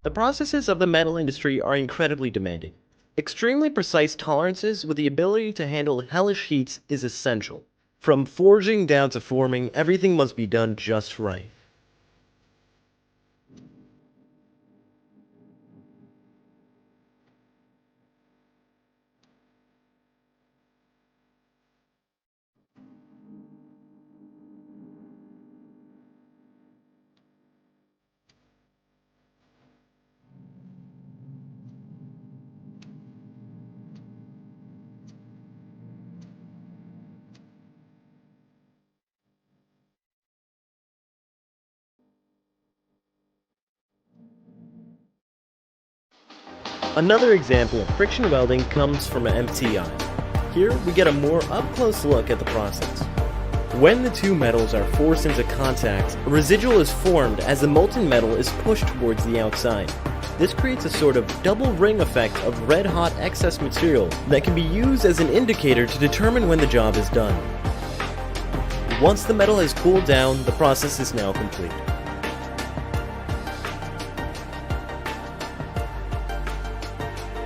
The processes of the metal industry are incredibly demanding. Extremely precise tolerances with the ability to handle hellish heats is essential. From forging down to forming, everything must be done just right. Another example of friction welding comes from MTI. Here we get a more up-close look at the process. When the two metals are forced into contact, a residual is formed as the molten metal is pushed towards the outside. This creates a sort of double ring effect of red-hot excess material that can be used as an indicator to determine when the job is done. Once the metal has cooled down, the process is now complete.